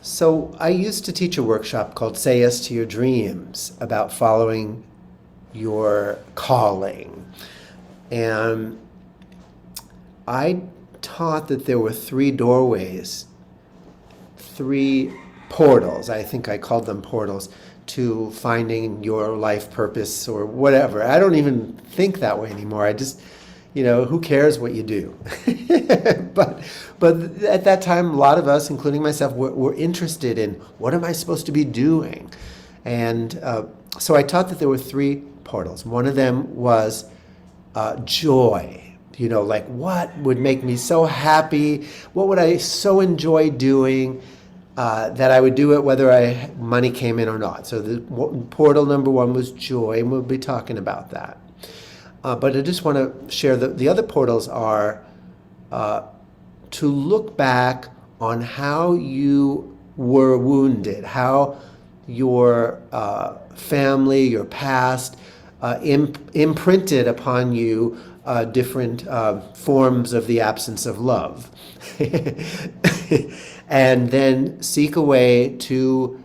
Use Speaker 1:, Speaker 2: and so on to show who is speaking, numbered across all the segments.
Speaker 1: So I used to teach a workshop called Say Yes to Your Dreams about following your calling. And I taught that there were three doorways, three portals, I think I called them portals, to finding your life purpose or whatever. I don't even think that way anymore. I just, who cares what you do? but at that time, a lot of us, including myself, were interested in what am I supposed to be doing? And so I taught that there were three portals. One of them was joy. Like what would make me so happy? What would I so enjoy doing that I would do it whether money came in or not? So the portal number one was joy, and we'll be talking about that. But I just want to share the other portals are to look back on how you were wounded, how your family, your past imprinted upon you different forms of the absence of love. And then seek a way to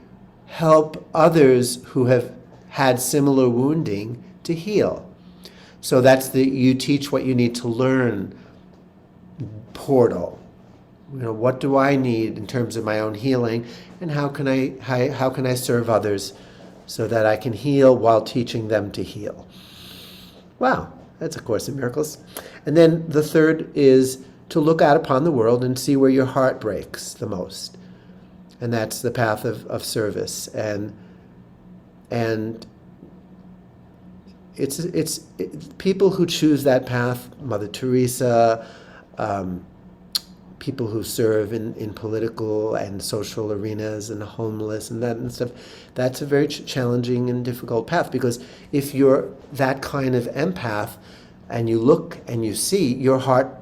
Speaker 1: help others who have had similar wounding to heal. So that's you teach what you need to learn portal. What do I need in terms of my own healing, and how can I serve others so that I can heal while teaching them to heal? Wow, that's a Course in Miracles. And then the third is to look out upon the world and see where your heart breaks the most. And that's the path of service. And it's people who choose that path, Mother Teresa, people who serve in political and social arenas and homeless and that and stuff, that's a very challenging and difficult path, because if you're that kind of empath and you look and you see, your heart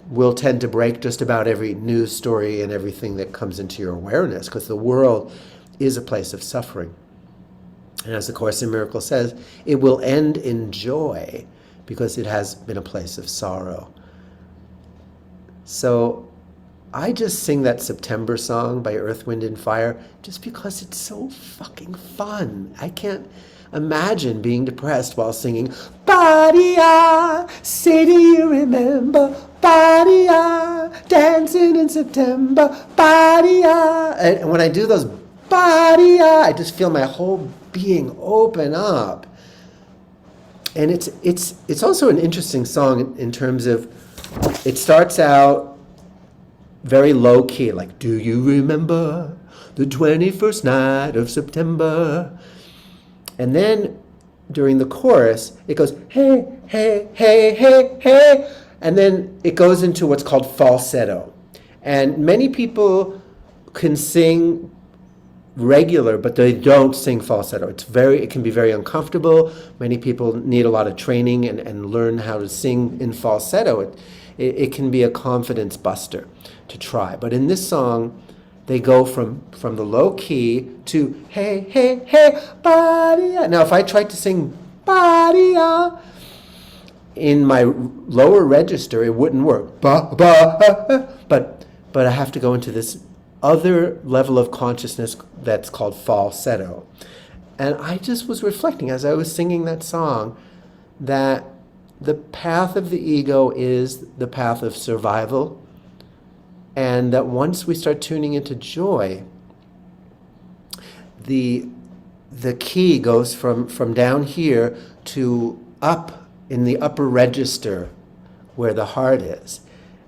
Speaker 1: will tend to break just about every news story and everything that comes into your awareness, because the world is a place of suffering. And as the Course in Miracles says, it will end in joy because it has been a place of sorrow. So I just sing that September song by Earth, Wind and Fire just because it's so fucking fun. I can't imagine being depressed while singing, Body-ah, say do you remember, Body-ah, dancing in September, Body-ah. And when I do those Body-ah, I just feel my whole being open up. And it's also an interesting song in terms of, it starts out very low key, like, do you remember the 21st night of September? And then during the chorus, it goes, hey, hey, hey, hey, hey. And then it goes into what's called falsetto. And many people can sing regular, but they don't sing falsetto. It can be very uncomfortable. Many people need a lot of training and learn how to sing in falsetto. It can be a confidence buster to try. But in this song, they go from the low key to hey, hey, hey, body. Now, if I tried to sing body in my lower register, it wouldn't work. But I have to go into this other level of consciousness that's called falsetto. And I just was reflecting as I was singing that song that the path of the ego is the path of survival, and that once we start tuning into joy, the key goes from down here to up in the upper register where the heart is.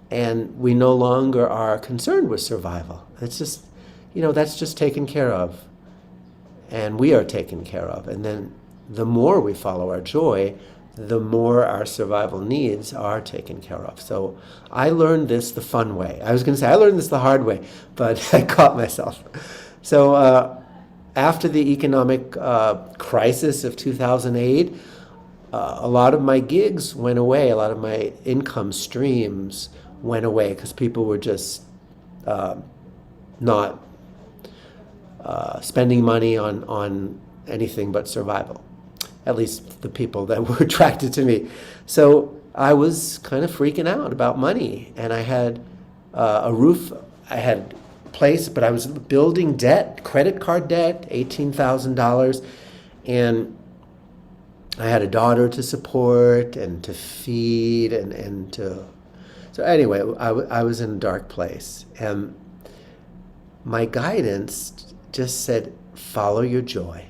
Speaker 1: And we no longer are concerned with survival. It's just, that's just taken care of. And we are taken care of. And then the more we follow our joy, the more our survival needs are taken care of. So I learned this the fun way. I was going to say I learned this the hard way, but I caught myself. So after the economic crisis of 2008, a lot of my gigs went away. A lot of my income streams went away because people were just not spending money on anything but survival. At least the people that were attracted to me. So I was kind of freaking out about money, and I had a roof. I had place, but I was building debt, credit card debt, $18,000. And I had a daughter to support and to feed and to... So anyway, I was in a dark place. And my guidance just said, follow your joy.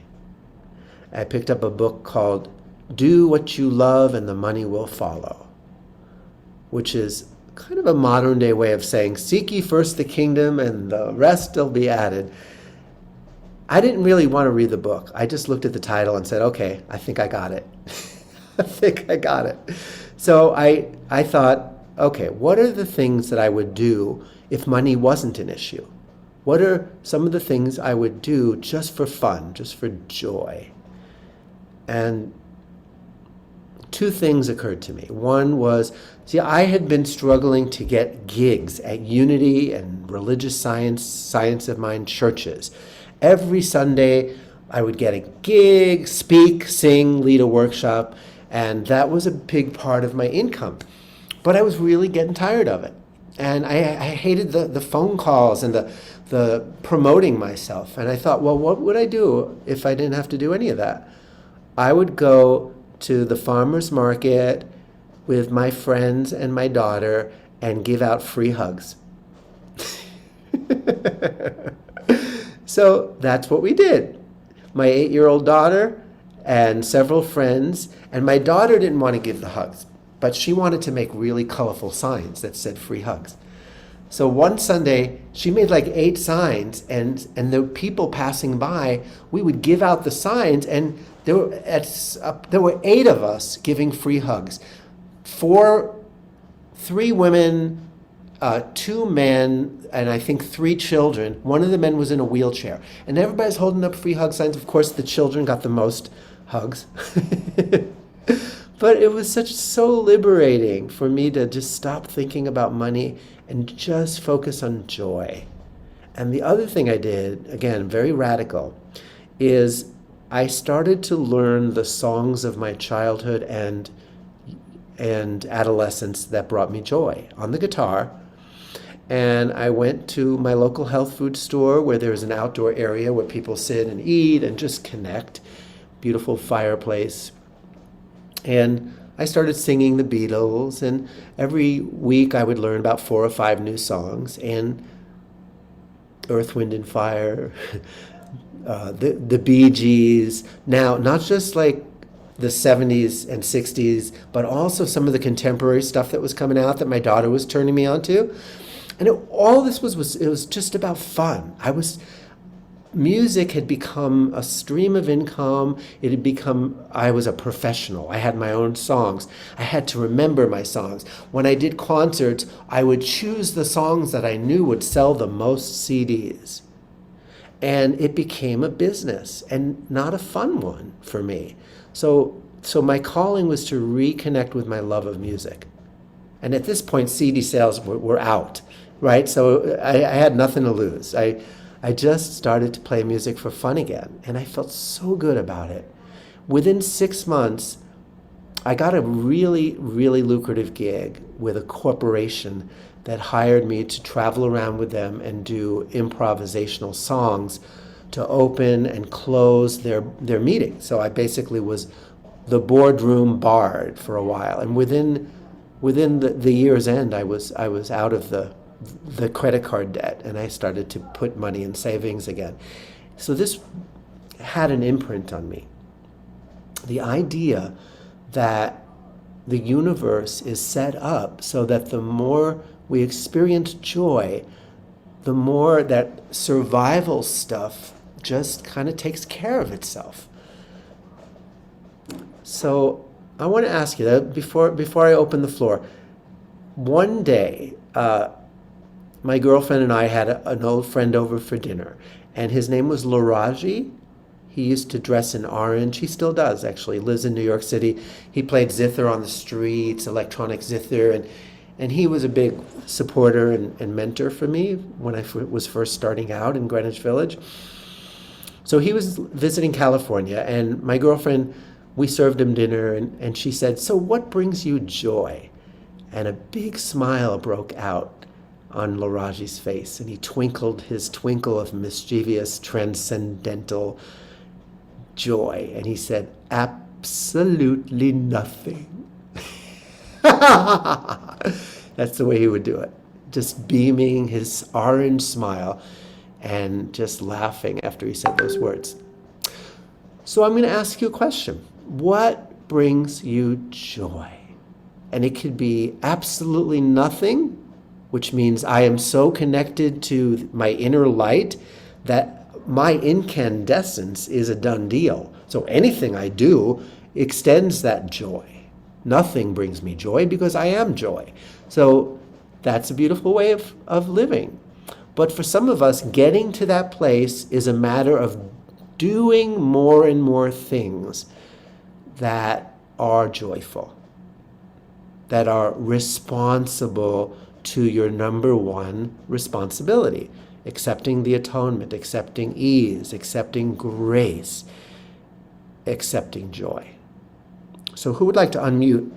Speaker 1: I picked up a book called Do What You Love and the Money Will Follow, which is kind of a modern day way of saying, seek ye first the kingdom and the rest will be added. I didn't really want to read the book. I just looked at the title and said, okay, I think I got it. I think I got it. So I thought, okay, what are the things that I would do if money wasn't an issue? What are some of the things I would do just for fun, just for joy? And two things occurred to me. One was, I had been struggling to get gigs at Unity and Religious Science of Mind churches. Every Sunday, I would get a gig, speak, sing, lead a workshop, and that was a big part of my income. But I was really getting tired of it. And I hated the phone calls and the promoting myself. And I thought, well, what would I do if I didn't have to do any of that? I would go to the farmer's market with my friends and my daughter and give out free hugs. So that's what we did. My 8-year-old daughter and several friends, and my daughter didn't want to give the hugs, but she wanted to make really colorful signs that said free hugs. So one Sunday, she made like 8 signs, and the people passing by, we would give out the signs, and there were 8 of us giving free hugs. 3 women, 2 men, and I think 3 children. One of the men was in a wheelchair. And everybody's holding up free hug signs. Of course, the children got the most hugs. But it was so liberating for me to just stop thinking about money and just focus on joy. And the other thing I did, again, very radical, is I started to learn the songs of my childhood and adolescence that brought me joy on the guitar. And I went to my local health food store where there's an outdoor area where people sit and eat and just connect. Beautiful fireplace. And I started singing the Beatles, and every week I would learn about 4 or 5 new songs, and Earth, Wind and Fire, the Bee Gees. Now, not just like the 70s and 60s, but also some of the contemporary stuff that was coming out that my daughter was turning me on to. And all this was just about fun. Music had become a stream of income. I was a professional. I had my own songs. I had to remember my songs. When I did concerts, I would choose the songs that I knew would sell the most CDs. And it became a business, and not a fun one for me. So my calling was to reconnect with my love of music. And at this point, CD sales were out, right? So I had nothing to lose. I just started to play music for fun again, and I felt so good about it. Within 6 months, I got a really, really lucrative gig with a corporation that hired me to travel around with them and do improvisational songs to open and close their meetings. So I basically was the boardroom bard for a while, and within the year's end, I was out of the credit card debt, and I started to put money in savings again. So this had an imprint on me. The idea that the universe is set up so that the more we experience joy, the more that survival stuff just kind of takes care of itself. So I want to ask you that before I open the floor. One day, my girlfriend and I had an old friend over for dinner, and his name was Laraji. He used to dress in orange. He still does, actually. He lives in New York City. He played zither on the streets, electronic zither, and he was a big supporter and mentor for me when I was first starting out in Greenwich Village. So he was visiting California, and my girlfriend, we served him dinner, and she said, "So what brings you joy?" And a big smile broke out on Laraji's face, and he twinkled his twinkle of mischievous, transcendental joy, and he said, absolutely nothing. That's the way he would do it. Just beaming his orange smile and just laughing after he said those words. So I'm going to ask you a question. What brings you joy? And it could be absolutely nothing, which means I am so connected to my inner light that my incandescence is a done deal. So anything I do extends that joy. Nothing brings me joy because I am joy. So that's a beautiful way of living. But for some of us, getting to that place is a matter of doing more and more things that are joyful, that are responsible to your number one responsibility, accepting the atonement, accepting ease, accepting grace, accepting joy. So who would like to unmute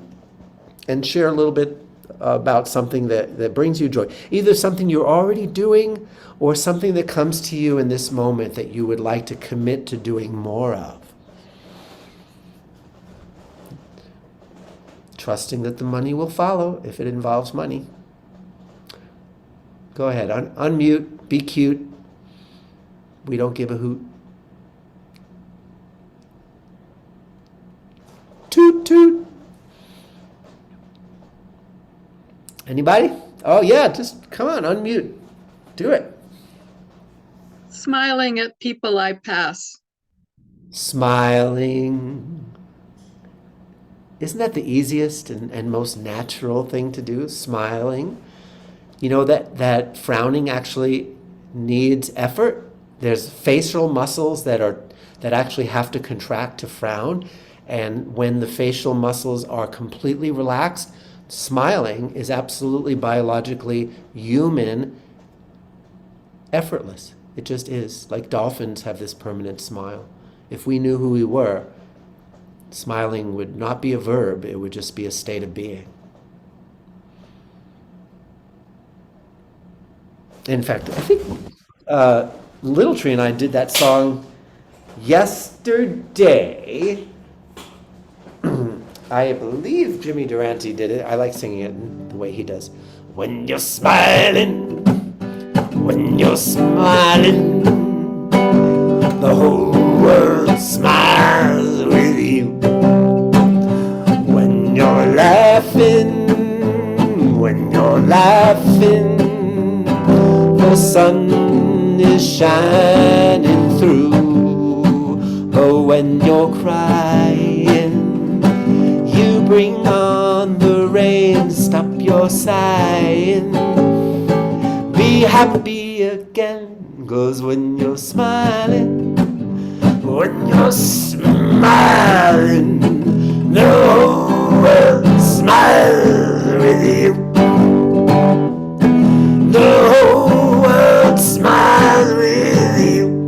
Speaker 1: and share a little bit about something that brings you joy? Either something you're already doing or something that comes to you in this moment that you would like to commit to doing more of. Trusting that the money will follow if it involves money. Go ahead, unmute, be cute. We don't give a hoot. Toot toot. Anybody? Oh yeah, just come on, unmute. Do it.
Speaker 2: Smiling at people I pass.
Speaker 1: Smiling. Isn't that the easiest and most natural thing to do? Smiling. You know that frowning actually needs effort. There's facial muscles that actually have to contract to frown. And when the facial muscles are completely relaxed, smiling is absolutely biologically human, effortless. It just is. Like dolphins have this permanent smile. If we knew who we were, smiling would not be a verb, it would just be a state of being. In fact, I think Little Tree and I did that song yesterday. I believe Jimmy Durante did it. I like singing it the way he does. When you're smiling, when you're smiling, the whole world smiles with you. When you're laughing, when you're laughing, the sun is shining through. Oh, when you're crying, you bring on the rain, stop your sighing. Be happy again, 'cause when you're smiling, when you're smiling, the whole world smiles with you. The whole world smiles with you.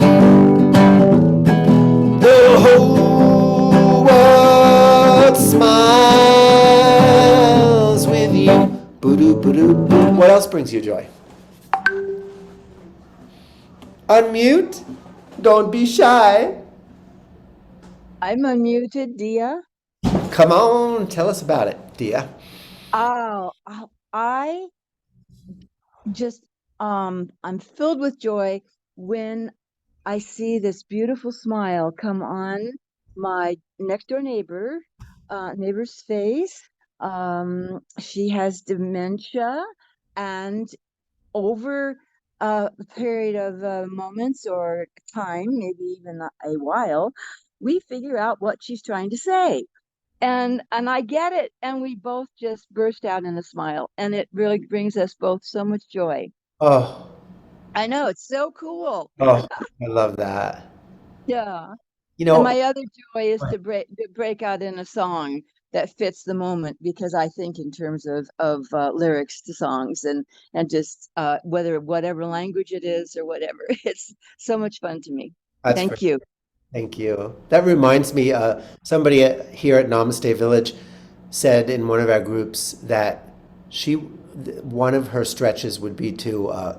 Speaker 1: The whole world smiles with you. Boo-doo, boo-doo, boo. What else brings you joy? Unmute. Don't be shy.
Speaker 3: I'm unmuted, Dia.
Speaker 1: Come on, tell us about it, Dia.
Speaker 3: I just I'm filled with joy when I see this beautiful smile come on my next door neighbor's face. She has dementia, and over a period of moments or time, maybe even a while, we figure out what she's trying to say. And I get it, and we both just burst out in a smile, and it really brings us both so much joy.
Speaker 1: Oh,
Speaker 3: I know, it's so cool.
Speaker 1: oh, I love that.
Speaker 3: Yeah.
Speaker 1: You
Speaker 3: And
Speaker 1: know,
Speaker 3: my other joy is to break out in a song that fits the moment, because I think in terms of lyrics to songs, and just whatever language it is or whatever. It's so much fun to me.
Speaker 1: that's for
Speaker 3: Thank you.
Speaker 1: thank you. That reminds me, somebody here at Namaste Village said in one of our groups that she one of her stretches would be to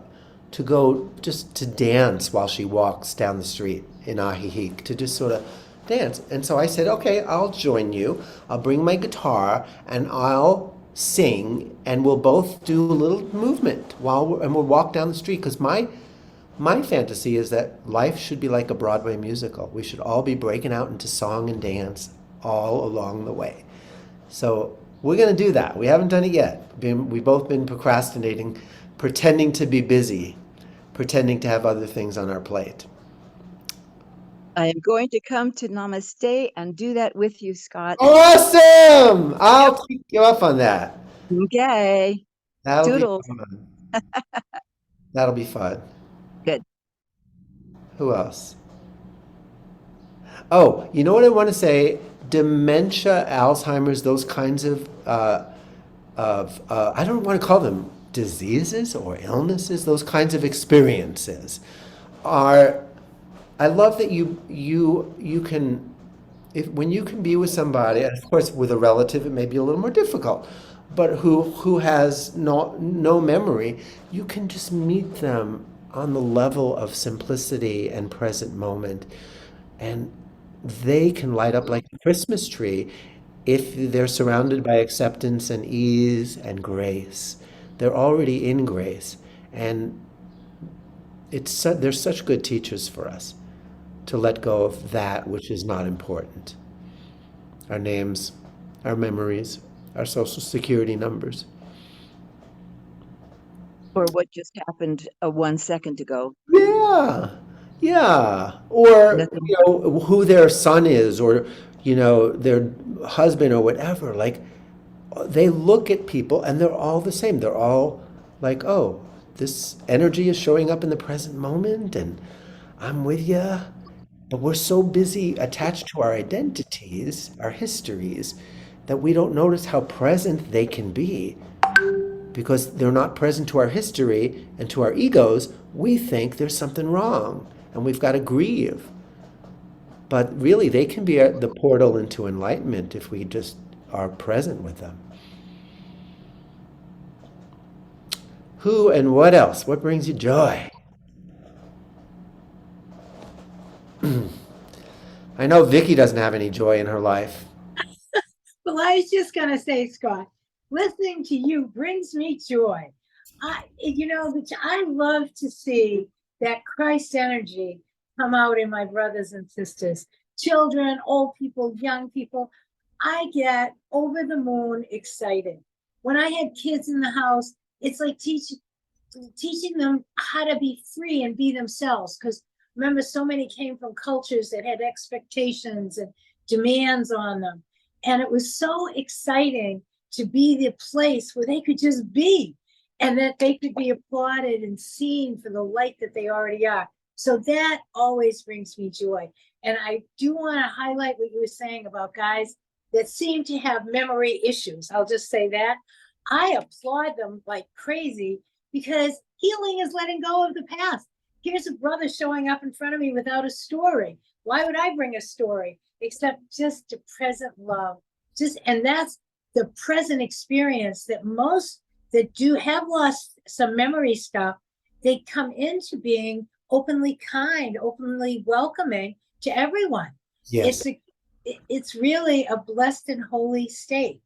Speaker 1: go just to dance while she walks down the street in Ahihik, to just sort of dance. And so I said, okay, I'll join you. I'll bring my guitar and I'll sing, and we'll both do a little movement and we'll walk down the street. Because my fantasy is that life should be like a Broadway musical. We should all be breaking out into song and dance all along the way. So we're going to do that. We haven't done it yet. We've both been procrastinating, pretending to be busy, pretending to have other things on our plate.
Speaker 3: I am going to come to Namaste and do that with you, Scott.
Speaker 1: Awesome! I'll take you up on that.
Speaker 3: Okay.
Speaker 1: That'll
Speaker 3: Doodles.
Speaker 1: be fun. That'll be fun.
Speaker 3: Good.
Speaker 1: Who else? Oh, you know what I want to say? Dementia, Alzheimer's, those kinds of I don't want to call them diseases or illnesses. Those kinds of experiences are. I love that you can, when you can be with somebody, and of course with a relative it may be a little more difficult, but who has no memory, you can just meet them on the level of simplicity and present moment, and they can light up like a Christmas tree if they're surrounded by acceptance and ease and grace. They're already in grace, and they're such good teachers for us to let go of that which is not important. Our names, our memories, our social security numbers.
Speaker 3: Or what just happened 1 second ago.
Speaker 1: Yeah, yeah. Or,
Speaker 3: Nothing.
Speaker 1: who their son is, or, their husband or whatever. Like, they look at people and they're all the same. They're all like, oh, this energy is showing up in the present moment and I'm with you. But we're so busy attached to our identities, our histories, that we don't notice how present they can be. Because they're not present to our history and to our egos, we think there's something wrong and we've got to grieve. But really, they can be the portal into enlightenment if we just are present with them. Who and what else? What brings you joy? I know Vicky doesn't have any joy in her life.
Speaker 4: Well, I was just going to say, Scott, listening to you brings me joy. I love to see that Christ energy come out in my brothers and sisters, children, old people, young people. I get over the moon excited. When I had kids in the house, it's like teaching them how to be free and be themselves. Because remember, so many came from cultures that had expectations and demands on them. And it was so exciting to be the place where they could just be and that they could be applauded and seen for the light that they already are. So that always brings me joy. And I do want to highlight what you were saying about guys that seem to have memory issues. I'll just say that. I applaud them like crazy because healing is letting go of the past. Here's a brother showing up in front of me without a story. Why would I bring a story except just to present love? And that's the present experience that most that do have lost some memory stuff, they come into being openly kind, openly welcoming to everyone.
Speaker 1: Yes.
Speaker 4: It's really a blessed and holy state.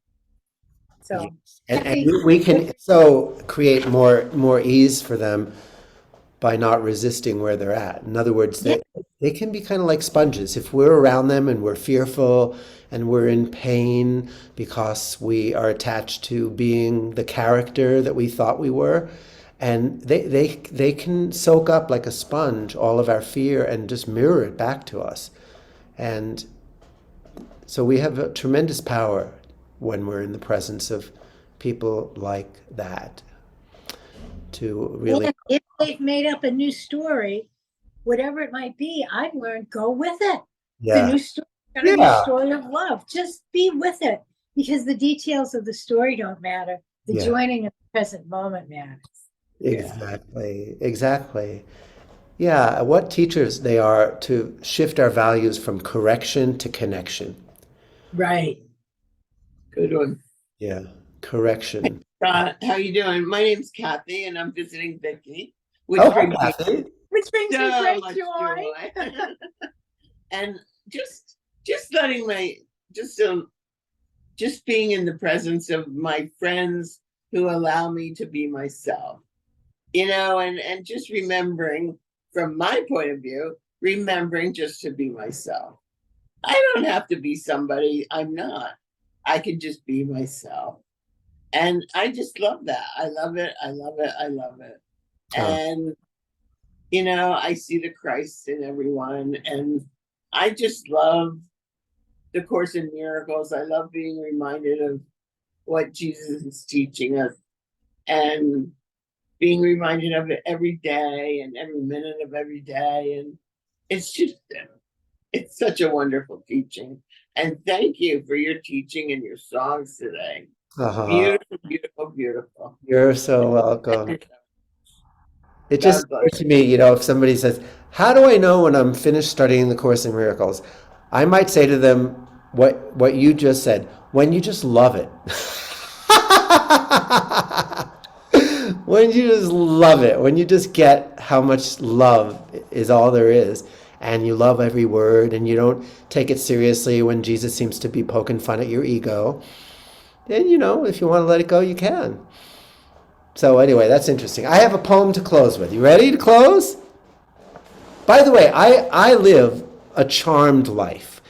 Speaker 4: So
Speaker 1: yes. And we can so create more ease for them by not resisting where they're at. In other words, they can be kind of like sponges. If we're around them and we're fearful and we're in pain because we are attached to being the character that we thought we were, and they can soak up like a sponge all of our fear and just mirror it back to us. And so we have a tremendous power when we're in the presence of people like that to really.
Speaker 4: And if they've made up a new story, whatever it might be, I've learned go with it.
Speaker 1: Yeah.
Speaker 4: The new story is going to be a story of love. Just be with it because the details of the story don't matter. The joining in the present moment matters.
Speaker 1: Exactly. Yeah, what teachers they are to shift our values from correction to connection.
Speaker 4: Right.
Speaker 2: Good one.
Speaker 1: Yeah, Correction.
Speaker 5: How you doing? My name's Kathy, and I'm visiting Vicky, which
Speaker 1: Oh,
Speaker 5: brings me
Speaker 1: Kathy.
Speaker 4: Which brings me
Speaker 5: so
Speaker 4: great
Speaker 5: much
Speaker 4: joy.
Speaker 5: joy. And just letting my just being in the presence of my friends who allow me to be myself, and just remembering from my point of view, remembering just to be myself. I don't have to be somebody I'm not. I can just be myself. And I just love that. I love it. I love it. I love it. And, I see the Christ in everyone. And I just love the Course in Miracles. I love being reminded of what Jesus is teaching us and being reminded of it every day and every minute of every day. And it's such a wonderful teaching. And thank you for your teaching and your songs today. Beautiful, beautiful, beautiful.
Speaker 1: You're so welcome. It just
Speaker 5: God bless
Speaker 1: occurs to me, if somebody says, how do I know when I'm finished studying the Course in Miracles? I might say to them what you just said, when you just love it. When you just love it, when you just get how much love is all there is, and you love every word, and you don't take it seriously when Jesus seems to be poking fun at your ego, then, if you want to let it go, you can. So anyway, that's interesting. I have a poem to close with. You ready to close? By the way, I live a charmed life.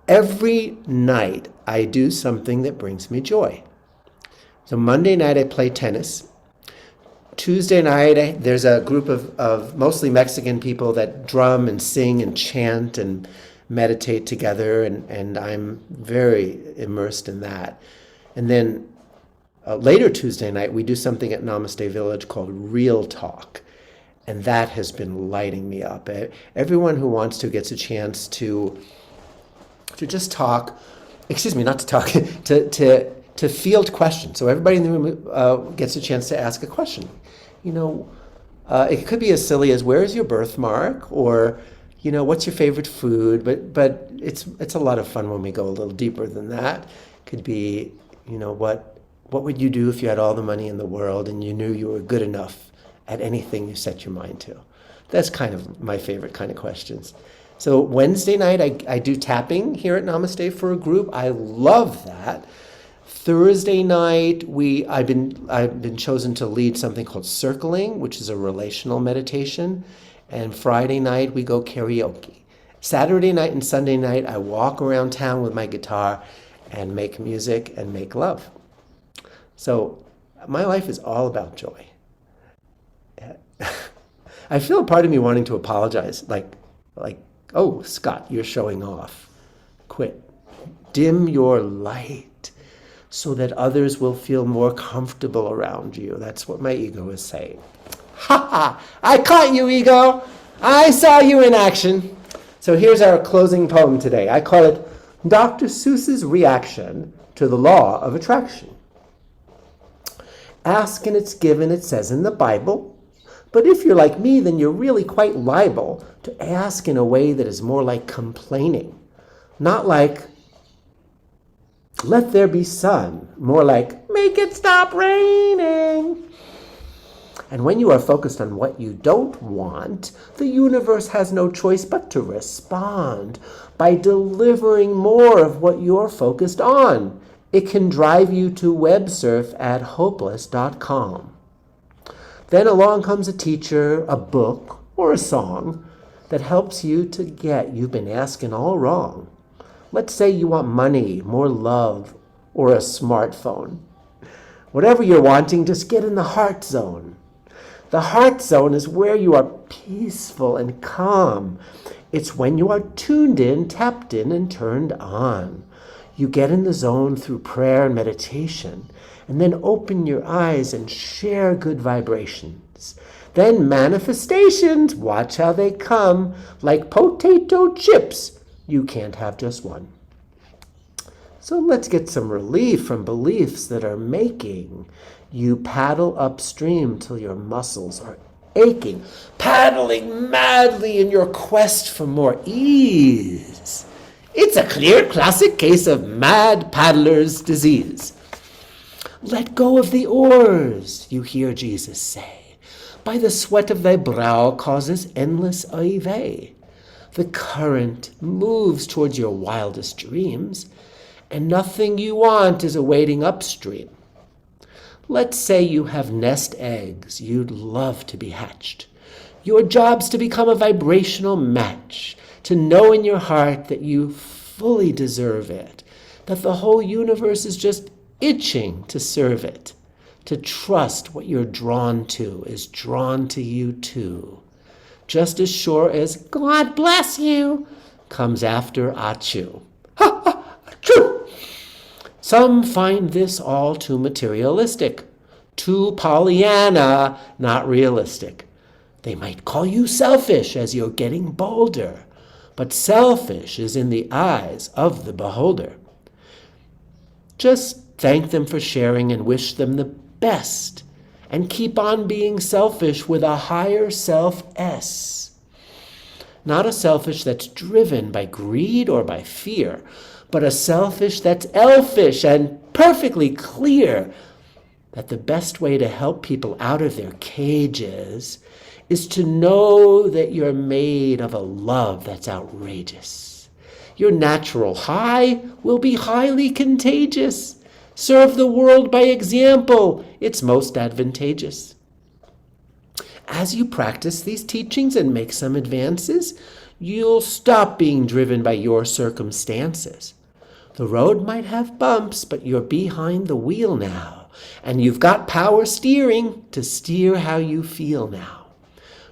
Speaker 1: Every night I do something that brings me joy. So Monday night I play tennis. Tuesday night there's a group of mostly Mexican people that drum and sing and chant and meditate together, and I'm very immersed in that. And then later Tuesday night, we do something at Namaste Village called Real Talk, and that has been lighting me up. Everyone who wants to gets a chance to just talk, not to talk, to field questions. So everybody in the room gets a chance to ask a question. It could be as silly as, where is your birthmark? Or, what's your favorite food? But it's a lot of fun when we go a little deeper than that. It could be, what would you do if you had all the money in the world and you knew you were good enough at anything you set your mind to? That's kind of my favorite kind of questions. So Wednesday night, I do tapping here at Namaste for a group. I love that. Thursday night, I've been chosen to lead something called circling, which is a relational meditation. And Friday night, we go karaoke. Saturday night and Sunday night, I walk around town with my guitar and make music and make love. So my life is all about joy. I feel a part of me wanting to apologize, like, oh, Scott, you're showing off. Quit. Dim your light so that others will feel more comfortable around you. That's what my ego is saying. Ha ha! I caught you, ego! I saw you in action. So here's our closing poem today. I call it Dr. Seuss's Reaction to the Law of Attraction. Ask and it's given, it says in the Bible. But if you're like me, then you're really quite liable to ask in a way that is more like complaining. Not like, let there be sun. More like, make it stop raining. And when you are focused on what you don't want, the universe has no choice but to respond by delivering more of what you're focused on. It can drive you to web surf at hopeless.com. Then along comes a teacher, a book, or a song that helps you to get you've been asking all wrong. Let's say you want money, more love, or a smartphone. Whatever you're wanting, just get in the heart zone. The heart zone is where you are peaceful and calm. It's when you are tuned in, tapped in, and turned on. You get in the zone through prayer and meditation, and then open your eyes and share good vibrations. Then manifestations, watch how they come, like potato chips. You can't have just one. So let's get some relief from beliefs that are making you paddle upstream till your muscles are aching, paddling madly in your quest for more ease. It's a clear classic case of mad paddler's disease. Let go of the oars, you hear Jesus say. By the sweat of thy brow causes endless ivy. The current moves towards your wildest dreams, and nothing you want is awaiting upstream. Let's say you have nest eggs you'd love to be hatched. Your job's to become a vibrational match, to know in your heart that you fully deserve it, that the whole universe is just itching to serve it, to trust what you're drawn to is drawn to you too, just as sure as God bless you comes after Achu. Ha ha, Achoo! Some find this all too materialistic, too Pollyanna, not realistic. They might call you selfish as you're getting bolder, but selfish is in the eyes of the beholder. Just thank them for sharing and wish them the best, and keep on being selfish with a higher self-S. Not a selfish that's driven by greed or by fear, but a selfish that's elfish and perfectly clear that the best way to help people out of their cages is to know that you're made of a love that's outrageous. Your natural high will be highly contagious. Serve the world by example. It's most advantageous. As you practice these teachings and make some advances, you'll stop being driven by your circumstances. The road might have bumps, but you're behind the wheel now, and you've got power steering to steer how you feel now.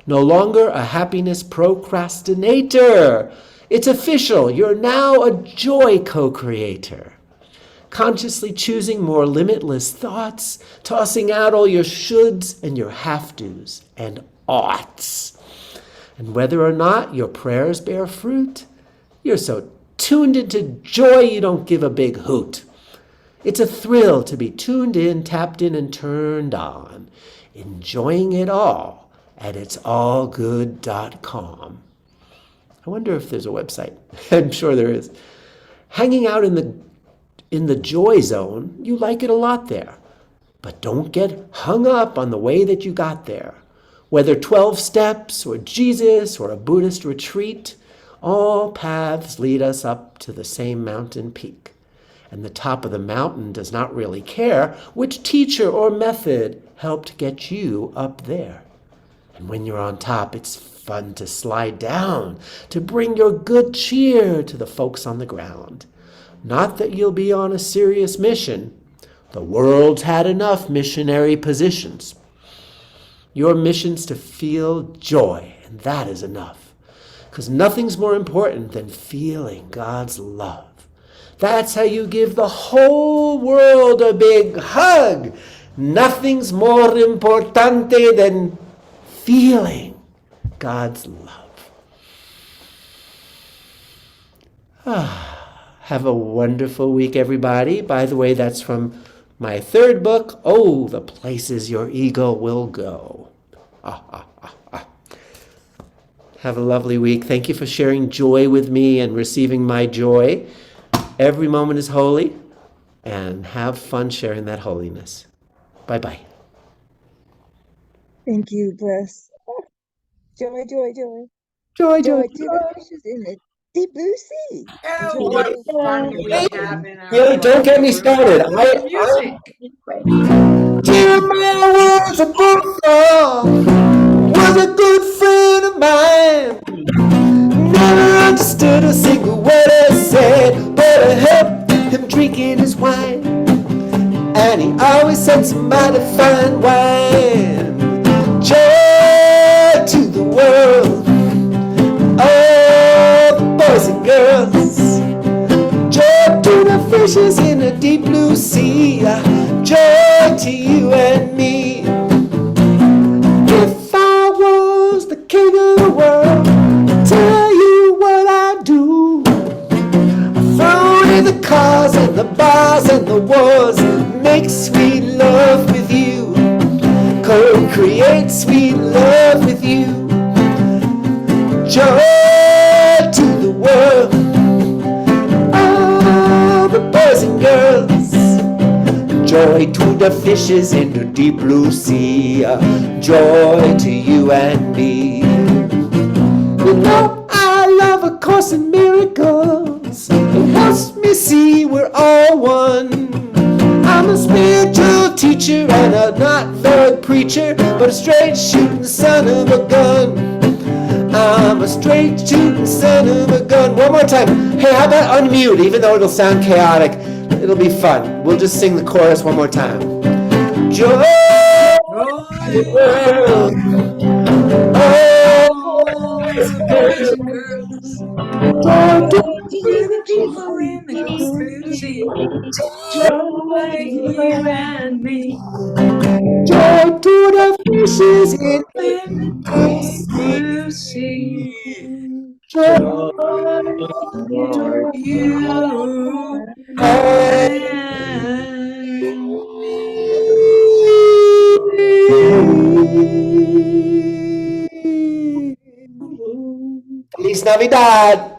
Speaker 1: No longer a happiness procrastinator. It's official. You're now a joy co-creator. Consciously choosing more limitless thoughts, tossing out all your shoulds and your have-tos and oughts. And whether or not your prayers bear fruit, you're so tuned into joy you don't give a big hoot. It's a thrill to be tuned in, tapped in, and turned on, enjoying it all at itsallgood.com. I wonder if there's a website. I'm sure there is. Hanging out in the joy zone, you like it a lot there. But don't get hung up on the way that you got there. Whether 12 steps or Jesus or a Buddhist retreat, all paths lead us up to the same mountain peak. And the top of the mountain does not really care which teacher or method helped get you up there. And when you're on top, it's fun to slide down, to bring your good cheer to the folks on the ground. Not that you'll be on a serious mission. The world's had enough missionary positions. Your mission's to feel joy, and that is enough. Because nothing's more important than feeling God's love. That's how you give the whole world a big hug. Nothing's more importante than feeling God's love. Have a wonderful week, everybody. By the way, that's from my third book, Oh, the Places Your Ego Will Go. Have a lovely week. Thank you for sharing joy with me and receiving my joy. Every moment is holy, and have fun sharing that holiness. Bye-bye.
Speaker 3: Thank you, Bliss. Joy, joy, joy.
Speaker 1: Joy,
Speaker 3: Joy
Speaker 1: joy,
Speaker 3: to the fishes in the deep blue sea.
Speaker 5: Oh,
Speaker 3: Joy,
Speaker 5: what
Speaker 3: joy,
Speaker 5: fun
Speaker 3: joy.
Speaker 5: we have in our
Speaker 1: Hey, don't get me started.
Speaker 2: Music.
Speaker 1: Jeremiah was a bullfrog, was a good friend of mine. Never understood a single word I said, but I helped him drinking his wine. And he always said somebody fine wine. Joy to the world, all the boys and girls. Joy to the fishes in the deep blue sea. Joy to you and me. If I was the king of the world, I'd tell you what I do. I throw away the cars and the bars and the wars, make sweet love with you, co-create sweet love with you. Joy to the world, all the boys and girls. Joy to the fishes in the deep blue sea. Joy to you and me. You know I love A Course in Miracles. It helps me see we're all one. I'm a spiritual teacher and a not very preacher, but a straight shooting son of a gun. I'm a straight shooting son of a gun. One more time. Hey, how about unmute, even though it'll sound chaotic? It'll be fun. We'll just sing the chorus one more time. Joy to the world. Oh,
Speaker 6: Boys and girls,
Speaker 1: joy to
Speaker 6: to the people in the conspiracy, joy to you and me.
Speaker 1: joy to the fishes in
Speaker 6: In the
Speaker 1: the
Speaker 6: deep blue sea,
Speaker 1: sea.
Speaker 6: joy
Speaker 1: Joy
Speaker 6: to
Speaker 1: to
Speaker 6: you and
Speaker 1: Feliz Navidad.